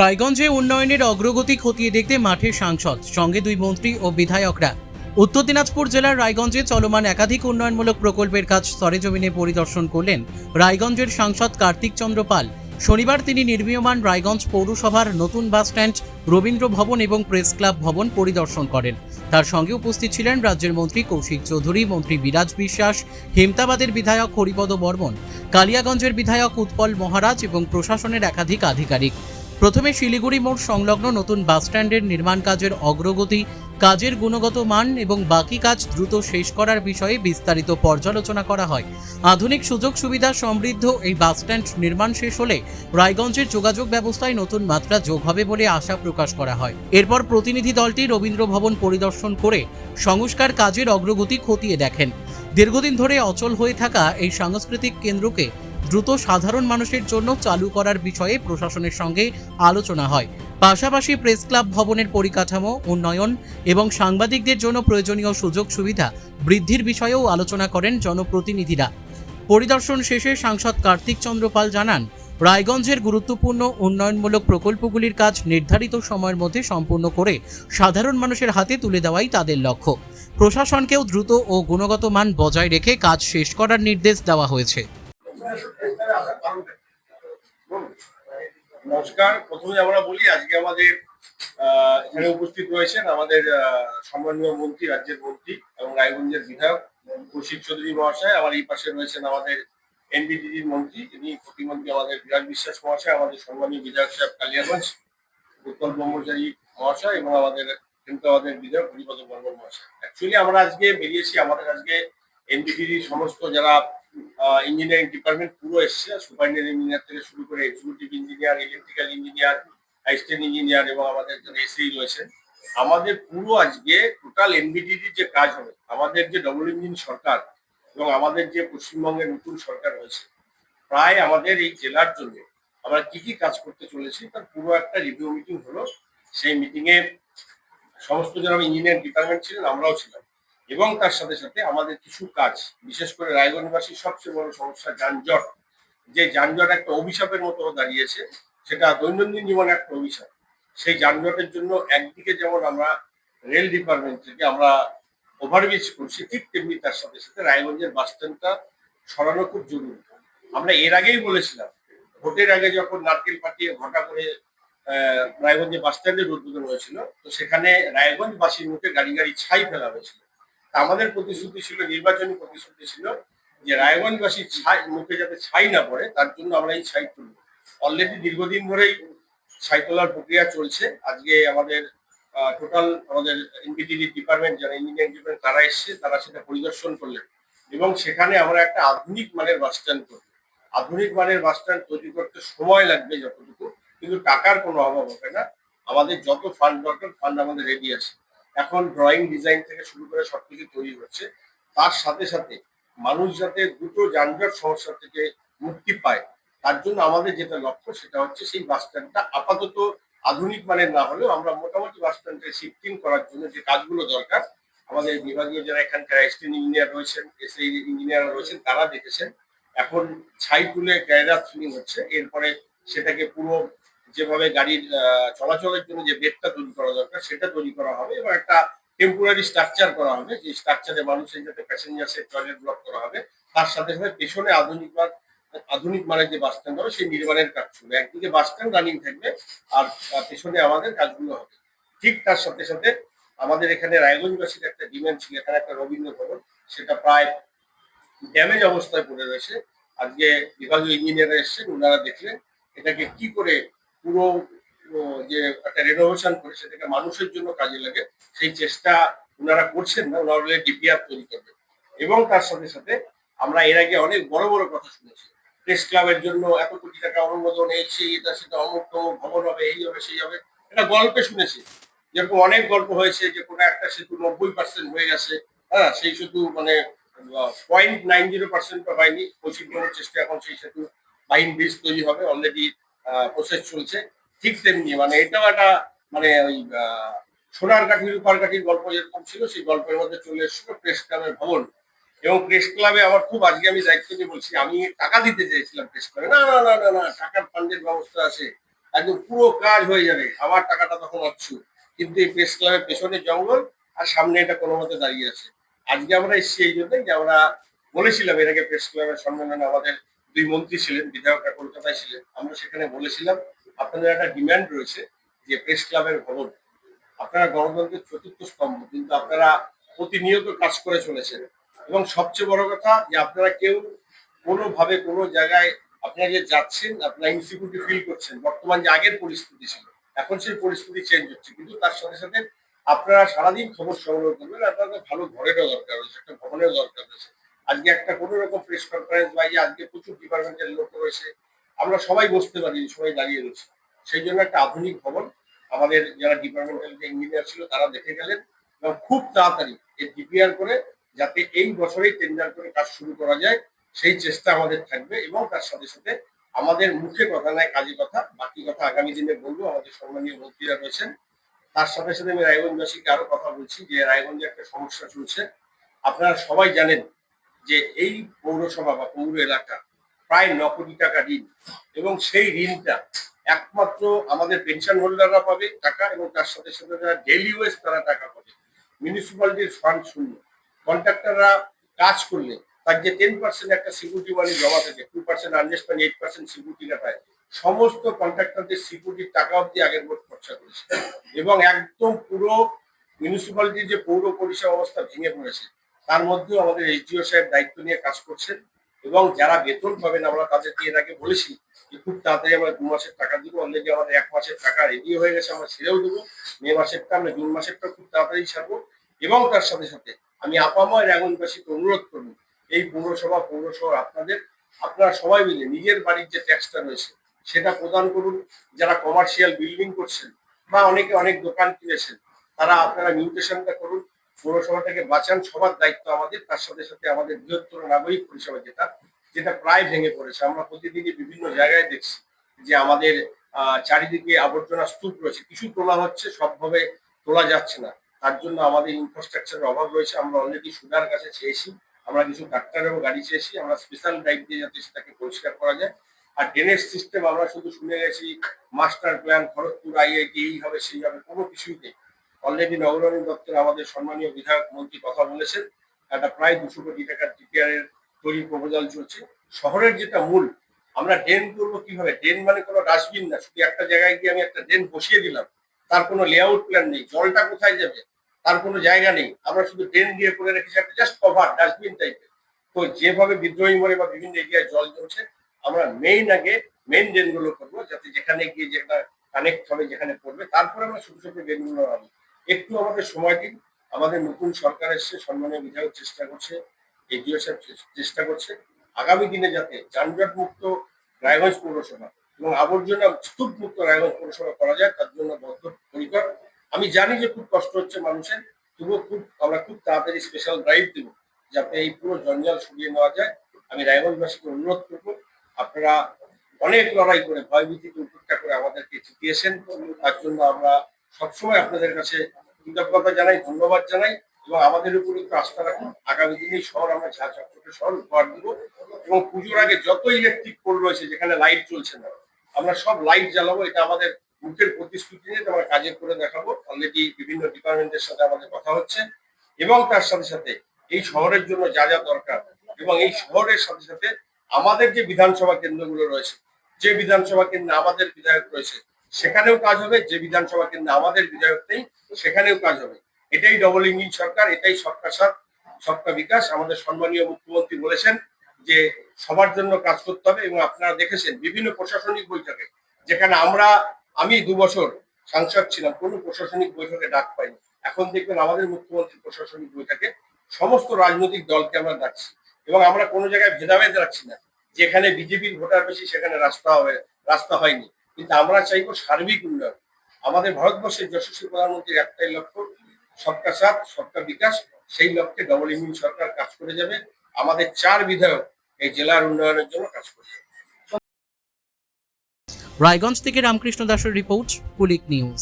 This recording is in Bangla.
রায়গঞ্জে উন্নয়নের অগ্রগতি খতিয়ে দেখতে মাঠে সাংসদ, সঙ্গে দুই মন্ত্রী ও বিধায়করা। উত্তর দিনাজপুর জেলার রায়গঞ্জে চলমান একাধিক উন্নয়নমূলক প্রকল্পের কাজ সরেজমিনে পরিদর্শন করলেন রায়গঞ্জের সাংসদ কার্তিক চন্দ্র পাল। শনিবার তিনি নির্মীয়মান রায়গঞ্জ পৌরসভার নতুন বাসস্ট্যান্ড, রবীন্দ্র ভবন এবং প্রেস ক্লাব ভবন পরিদর্শন করেন। তার সঙ্গে উপস্থিত ছিলেন রাজ্যের মন্ত্রী কৌশিক চৌধুরী, মন্ত্রী বিরাজ বিশ্বাস, হেমতাবাদের বিধায়ক হরিপদ বর্মন, কালিয়াগঞ্জের বিধায়ক উৎপল মহারাজ এবং প্রশাসনের একাধিক আধিকারিক। প্রথমে শিলিগুড়ি মোড় সংলগ্ন নতুন বাসস্ট্যান্ডের নির্মাণ কাজের অগ্রগতি, কাজের গুণগত মান এবং বাকি কাজ দ্রুত শেষ করার বিষয়ে বিস্তারিত পর্যালোচনা করা হয়। আধুনিক সুযোগ সুবিধা সমৃদ্ধ এই বাসস্ট্যান্ড নির্মাণ শেষ হলে রায়গঞ্জের যোগাযোগ ব্যবস্থায় নতুন মাত্রা যোগ হবে বলে আশা প্রকাশ করা হয়। এরপর প্রতিনিধি দলটি রবীন্দ্র ভবন পরিদর্শন করে সংস্কার কাজের অগ্রগতি খতিয়ে দেখেন। দীর্ঘদিন ধরে অচল হয়ে থাকা এই সাংস্কৃতিক কেন্দ্রকে দ্রুত সাধারণ মানুষের জন্য চালু করার বিষয়ে প্রশাসনের সঙ্গে আলোচনা হয়। পাশাপাশি প্রেস ক্লাব ভবনের পরিকাঠামো উন্নয়ন এবং সাংবাদিকদের জন্য প্রয়োজনীয় সুযোগ সুবিধা বৃদ্ধির বিষয়েও আলোচনা করেন জনপ্রতিনিধিরা। পরিদর্শন শেষে সাংসদ কার্তিক চন্দ্র পাল জানান, রায়গঞ্জের গুরুত্বপূর্ণ উন্নয়নমূলক প্রকল্পগুলির কাজ নির্ধারিত সময়ের মধ্যে সম্পূর্ণ করে সাধারণ মানুষের হাতে তুলে দেওয়াই তাদের লক্ষ্য। প্রশাসনকেও দ্রুত ও গুণগত মান বজায় রেখে কাজ শেষ করার নির্দেশ দেওয়া হয়েছে। নমস্কার। প্রথমে আমরা বলি, আজকে আমাদের এখানে উপস্থিত রয়েছেন আমাদের সম্মানীয় মন্ত্রী, রাজ্যের মন্ত্রী এবং রায়গঞ্জের বিধায়ক কৌশিক চৌধুরী মহাশয়। আমার এই পাশে রয়েছেন আমাদের এনবিডিডির মন্ত্রী, তিনি প্রতিমন্ত্রী আমাদের বিরাজ বিশ্বাস মহাশয়, আমাদের সম্মানীয় বিধায়ক সাহেব কালিয়াগঞ্জ উত্তল ব্রহ্মচারী মহাশয় এবং আমাদের হেমতাবাদের বিধায়ক হরিপদ বর্মন মহাশয়। অ্যাকচুয়ালি আমরা আজকে বেরিয়েছি, আমাদের আজকে এনবিডিডির সমস্ত যারা ইঞ্জিনিয়ারিং ডিপার্টমেন্ট পুরো এসছে, সুপারিনটেন্ডেন্ট ইঞ্জিনিয়ার থেকে শুরু করে executive engineer, electrical engineer, assistant engineer এবং আমাদের যারা এসএই রয়েছেন, আমাদের পুরো আজকে টোটাল এনবিডিডির যে কাজ হবে, আমাদের যে ডবল ইঞ্জিন সরকার এবং আমাদের যে পশ্চিমবঙ্গের নতুন সরকার হয়েছে, প্রায় আমাদের এই জেলার জন্য আমরা কি কি কাজ করতে চলেছি তার পুরো একটা রিভিউ মিটিং হলো। সেই মিটিংয়ে সমস্ত যারা ইঞ্জিনিয়ারিং ডিপার্টমেন্ট ছিলেন, আমরাও ছিলাম, এবং তার সাথে সাথে আমাদের কিছু কাজ, বিশেষ করে রায়গঞ্জবাসীর সবচেয়ে বড় সমস্যা যানজট, যে যানজট একটা অভিশাপের মতো দাঁড়িয়েছে, সেটা দৈনন্দিন জীবনে একটা অভিশাপ। সেই যানজটের জন্য একদিকে যেমন আমরা রেল ডিপার্টমেন্ট থেকে আমরা ওভারব্রিজ করছি, ঠিক তেমনি তার সাথে সাথে রায়গঞ্জের বাস স্ট্যান্ডটা সরানো খুব জরুরি। আমরা এর আগেই বলেছিলাম, ভোটের আগে যখন নারকেল পাঠিয়ে ঘটা করে রায়গঞ্জে বাস স্ট্যান্ডের উদ্বোধন হয়েছিল, তো সেখানে রায়গঞ্জবাসীর মুখে গাড়ি গাড়ি ছাই ফেলা হয়েছিল। আমাদের প্রতিশ্রুতি ছিল, নির্বাচনী প্রতিশ্রুতি ছিল, যে রায়গঞ্জবাসীর ছাই মুখে যাতে ছাই না পড়ে, তার জন্য আমরা এই ছাই তুলব। অলরেডি দীর্ঘদিন ধরেই ছাই তোলার প্রক্রিয়া চলছে। আজকে আমাদের টোটাল আমাদের এনবিডিডি ডিপার্টমেন্ট, যারা ইঞ্জিনিয়ারিং ডিপার্টমেন্ট তারা এসছে, তারা সেটা পরিদর্শন করলেন এবং সেখানে আমরা একটা আধুনিক মানের বাস স্ট্যান্ড করব। আধুনিক মানের বাস স্ট্যান্ড তৈরি করতে সময় লাগবে যতটুকু, কিন্তু টাকার কোনো অভাব হবে না। আমাদের যত ফান্ড দরকার, ফান্ড আমাদের রেডি আছে। এখন ড্রয়িং ডিজাইন থেকে শুরু করে সবকিছু তৈরি হচ্ছে। তার সাথে সাথে মানুষ যাতে দ্রুত যানজট সমস্যা থেকে মুক্তি পায়, তার জন্য আমাদের যেটা লক্ষ্য, সেটা হচ্ছে সেই বাস স্ট্যান্ডটা আপাতত আধুনিক মানের না হলেও আমরা মোটামুটি বাস স্ট্যান্ডে শিফটিং করার জন্য যে কাজগুলো দরকার, আমাদের বিভাগীয় যারা এখানকার অ্যাসিস্ট্যান্ট ইঞ্জিনিয়ার রয়েছেন, এসএই ইঞ্জিনিয়ার রয়েছেন, তারা দেখেছেন। এখন ছাই তুলে ক্যারিয়ার ফিলিং হচ্ছে, এরপরে সেটাকে পুরো যেভাবে গাড়ির চলাচলের জন্য যে বেডটা তৈরি করা দরকার, সেটা তৈরি করা হবে এবং একটা টেম্পোরারি স্ট্রাকচার করা হবে, যে স্ট্রাকচারে মানুষের যাতে প্যাসেঞ্জার্সের টয়লেট ব্লক করা হবে। তার সাথে সাথে পেছনে আধুনিক মানের যে বাস স্ট্যান্ড হবে, সেই নির্মাণের কাজ চলবে। একদিকে বাস স্ট্যান্ড রানিং থাকবে আর পেছনে আমাদের কাজগুলো হবে। ঠিক তার সাথে সাথে আমাদের এখানে রায়গঞ্জবাসীর একটা ডিমান্ড ছিল, এখানে একটা রবীন্দ্র ভবন, সেটা প্রায় ড্যামেজ অবস্থায় পড়ে রয়েছে। আজকে বিভাগীয় ইঞ্জিনিয়াররা এসেছেন, ওনারা দেখলেন এটাকে কি করে পুরো যে একটা রেনোভেশন করে সেটাকে মানুষের জন্য কাজে লাগে, সেই চেষ্টা ওনারা করছেন না, ওনারা ডিপিআর তৈরি করবে। এবং তার সাথে সাথে আমরা এর আগে অনেক বড় বড় কথা শুনেছি, প্রেস ক্লাবের জন্য এত কোটি টাকা অনুমোদন, এই সেই এটা সেটা, অমুক তমুক ভবন হবে, এই হবে সেই হবে, এটা গল্পে শুনেছি। যেরকম অনেক গল্প হয়েছে যে কোনো একটা সেতু 90% হয়ে গেছে, হ্যাঁ, সেই সেতু মানে 0.90% হয়নি। পশ্চিমবঙ্গের চেষ্টা এখন সেই সেতু বাইন ব্রিজ তৈরি হবে, অলরেডি প্রসেস চলছে। ঠিক তেমনি মানে এটাও একটা মানে ওই সোনার কাঠি রূপার কাঠির গল্প যেরকম ছিল, সেই গল্পের মধ্যে চলে এসেছিল প্রেস ক্লাবের ভবন। এবং প্রেস ক্লাবে আমার খুব, আজকে আমি দায়িত্ব নিয়ে বলছি, আমি টাকা দিতে চেয়েছিলাম প্রেস ক্লাবে, না না না না না, টাকার ফান্ডের ব্যবস্থা আছে, একদম পুরো কাজ হয়ে যাবে, আমার টাকাটা তখন অচ্ছুত। কিন্তু এই প্রেস ক্লাবের পেছনে জঙ্গল আর সামনে এটা কোনো মতে দাঁড়িয়ে আছে। আজকে আমরা এসেছি এই জন্যই যে আমরা বলেছিলাম এর আগে প্রেস ক্লাবের সম্মেলনে আমাদের দুই মন্ত্রী ছিলেন, বিধায়করা কলকাতায় ছিলেন, আমরা সেখানে বলেছিলাম আপনাদের একটা ডিমান্ড রয়েছে যে প্রেস ক্লাবের ভবন, আপনারা গণতন্ত্রের চতুর্থ স্তম্ভ, কিন্তু আপনারা প্রতিনিয়ত কাজ করে চলেছেন। এবং সবচেয়ে বড় কথা যে আপনারা কেউ কোনোভাবে কোনো জায়গায় আপনারা যে যাচ্ছেন আপনারা ইনসিকিউরিটি ফিল করছেন, বর্তমান যে আগের পরিস্থিতি ছিল এখন সেই পরিস্থিতি চেঞ্জ হচ্ছে, কিন্তু তার সাথে সাথে আপনারা সারাদিন খবর সংগ্রহ করবেন। আপনাদের ভালো ঘরেরও দরকার রয়েছে, একটা ভবনের দরকার রয়েছে। আজকে একটা কোনো রকম প্রেস কনফারেন্স বা আজকে প্রচুর ডিপার্টমেন্টের লোক রয়েছে, আমরা সবাই বসতে পারি, সবাই দাঁড়িয়ে রয়েছে। সেই জন্য একটা আধুনিক ভবন আমাদের যারা ডিপার্টমেন্টাল যে ইঞ্জিনিয়ার ছিল তারা দেখে গেলেন এবং খুব তাড়াতাড়ি এর ডিপিআর করে যাতে এই বছরেই টেন্ডার করে কাজ শুরু করা যায় সেই চেষ্টা আমাদের থাকবে। এবং তার সাথে সাথে আমাদের মুখে কথা নয় কাজে কথা, বাকি কথা আগামী দিনে বলবো, আমাদের সম্মানীয় মন্ত্রীরা রয়েছেন। তার সাথে সাথে আমি রায়গঞ্জবাসীকে আরো কথা বলছি যে রায়গঞ্জে একটা সমস্যা চলছে। আপনারা সবাই জানেন যে এই পৌরসভা বা পৌর এলাকা প্রায় 9 কোটি টাকা ঋণ, এবং সেই ঋণটা একমাত্র আমাদের পেনশন হোল্ডাররা পাবে টাকা, এবং তার সাথে সাথে যারা ডেইলি ওয়েজ তারা টাকা পাবে। মিউনিসিপ্যালিটির ফান্ড শূন্য, কন্ট্রাক্টররা কাজ করলে তার যে 10% একটা সিকিউরিটি মানি জমা থাকে, 2% আনরেস্ট মানে 8% সিকিউরিটিটা পায়, সমস্ত কন্ট্রাক্টরদের সিকিউরিটির টাকা অব্দি আগের ভোট খরচা করেছে। এবং একদম পুরো মিউনিসিপ্যালিটির যে পৌর পরিষেবা অবস্থা ভেঙে পড়েছে, তার মধ্যেও আমাদের এসডিও সাহেব দায়িত্ব নিয়ে কাজ করছেন। এবং যারা বেতন পাবেন আমরা তাদেরকে এর আগে বলেছি যে খুব তাড়াতাড়ি আমরা 2 মাসের টাকা দিব। অলরেডি আমাদের 1 মাসের টাকা রেডি হয়ে গেছে, আমরা ছেড়েও দেবো। মে মাসেরটা আমরা জুন মাসেরটা খুব তাড়াতাড়ি ছাড়বো। এবং তার সাথে সাথে আমি আপাময় রায়গঞ্জবাসীকে অনুরোধ করবো, এই পৌরসভা আপনাদের, আপনারা সবাই মিলে নিজের বাড়ির যে ট্যাক্সটা রয়েছে সেটা প্রদান করুন। যারা কমার্শিয়াল বিল্ডিং করছেন বা অনেকে অনেক দোকান কিনেছেন তারা আপনারা মিউটেশনটা করুন, পৌরসভাটাকে বাঁচান। সবার দায়িত্ব আমাদের। তার সাথে সাথে আমাদের বৃহত্তর নাগরিক পরিষেবা যেটা যেটা প্রায় ভেঙে পড়েছে, আমরা প্রতিদিনই বিভিন্ন জায়গায় দেখছি যে আমাদের চারিদিকে আবর্জনা স্তূপ রয়েছে, কিছু তোলা হচ্ছে, সবভাবে তোলা যাচ্ছে না। তার জন্য আমাদের ইনফ্রাস্ট্রাকচারের অভাব রয়েছে। আমরা অলরেডি সুদার কাছে চেয়েছি, আমরা কিছু ডাক্তার এবং গাড়ি চেয়েছি, আমরা স্পেশাল ড্রাইভ দিয়ে যাতে সেটাকে পরিষ্কার করা যায়। আর ড্রেনেজ সিস্টেম আমরা শুধু শুনে গেছি মাস্টার প্ল্যান খড়গপুর আইআইটি এই হবে সেই হবে, কোনো কিছুই নেই। অলরেডি নগরায়ণ দপ্তর আমাদের সম্মানীয় বিধায়ক মন্ত্রী কথা বলেছেন, একটা প্রায় 200 কোটি টাকার ডিপিআর এর তৈরির প্রপোজাল চলছে। শহরের যেটা মূল, আমরা ড্রেন করবো কিভাবে? ড্রেন মানে কোনো ডাস্টবিন না, শুধু একটা জায়গায় গিয়ে আমি একটা ড্রেন বসিয়ে দিলাম, তার কোনো লেআউট প্ল্যান নেই। জলটা কোথায় যাবে তার কোনো জায়গা নেই, আমরা শুধু ড্রেন দিয়ে করে রেখেছি একটা জাস্ট কভার ডাস্টবিন টাইপের। তো যেভাবে বিদ্রোহী মোড়ে বা বিভিন্ন এরিয়ায় জল জমছে, আমরা মেইন ড্রেন গুলো করবো, যাতে যেখানে গিয়ে যেটা কানেক্ট হবে যেখানে পড়বে, তারপরে আমরা ছোট ছোট ড্রেন গুলো আনবো। একটু আমাদের সময় দিন। আমাদের নতুন সরকার এসছে, সম্মানীয় বিধায়ক চেষ্টা করছে, এডিও সাহেব চেষ্টা করছে আগামী দিনে যাতে যানজট মুক্ত রায়গঞ্জ পৌরসভা এবং আবর্জনা স্তূপ মুক্ত রায়গঞ্জ পৌরসভা করা যায়, তার জন্য বদ্ধপরিকর। আমি জানি যে খুব কষ্ট হচ্ছে মানুষের, তবুও আমরা খুব তাড়াতাড়ি স্পেশাল ড্রাইভ দেবো যাতে এই পুরো জঞ্জাল সরিয়ে নেওয়া যায়। আমি রায়গঞ্জবাসীকে অনুরোধ করবো, আপনারা অনেক লড়াই করে ভয়ভীতিকে উপেক্ষা করে আমাদেরকে জিতিয়েছেন, তার জন্য আমরা সবসময় আপনাদের কাছে কৃতজ্ঞতা জানাই, ধন্যবাদ জানাই। এবং আমাদের উপর একটু আস্থা রাখুন, আগামী দিনে শহর আমরা ঝা চকচকে শহর উপহার দিব। এবং পুজোর আগে যত ইলেকট্রিক পোল রয়েছে যেখানে লাইট চলছে না, আমরা সব লাইট জ্বালাবো। এটা আমাদের মুখের প্রতিশ্রুতি নিয়ে আমরা কাজে করে দেখাবো। অলরেডি বিভিন্ন ডিপার্টমেন্টের সাথে আমাদের কথা হচ্ছে। এবং তার সাথে সাথে এই শহরের জন্য যা যা দরকার, এবং এই শহরের সাথে সাথে আমাদের যে বিধানসভা কেন্দ্রগুলো রয়েছে, যে বিধানসভা কেন্দ্রে আমাদের বিধায়ক রয়েছে সেখানেও কাজ হবে, যে বিধানসভা কেন্দ্রে আমাদের বিধায়ক নেই সেখানেও কাজ হবে। এটাই ডবল ইঞ্জিন সরকার, এটাই সবকা সাথ সবকা বিকাশ। আমাদের সম্মানীয় মুখ্যমন্ত্রী বলেছেন যে সবার জন্য কাজ করতে হবে। এবং আপনারা দেখেছেন বিভিন্ন প্রশাসনিক বৈঠকে, যেখানে আমি 2 বছর সাংসদ ছিলাম, কোনো প্রশাসনিক বৈঠকে ডাক পাইনি। এখন দেখবেন আমাদের মুখ্যমন্ত্রী প্রশাসনিক বৈঠকে সমস্ত রাজনৈতিক দলকে আমরা ডাকছি, এবং আমরা কোনো জায়গায় ভেদাভেদ রাখছি না। যেখানে বিজেপির ভোটার বেশি সেখানে রাস্তা হয়নি, কিন্তু আমরা চাইবো সার্বিক উন্নয়ন। আমাদের ভারতবর্ষের যশস্বী প্রধানমন্ত্রীর একটাই লক্ষ্য, সবকা সাথ সবকা বিকাশ। সেই লক্ষ্যে ডবল ইঞ্জিন সরকার কাজ করে যাবে। আমাদের 4 বিধায়ক এই জেলার উন্নয়নের জন্য কাজ করবে। রায়গঞ্জ থেকে রামকৃষ্ণ দাসের রিপোর্ট, কুলিক নিউজ।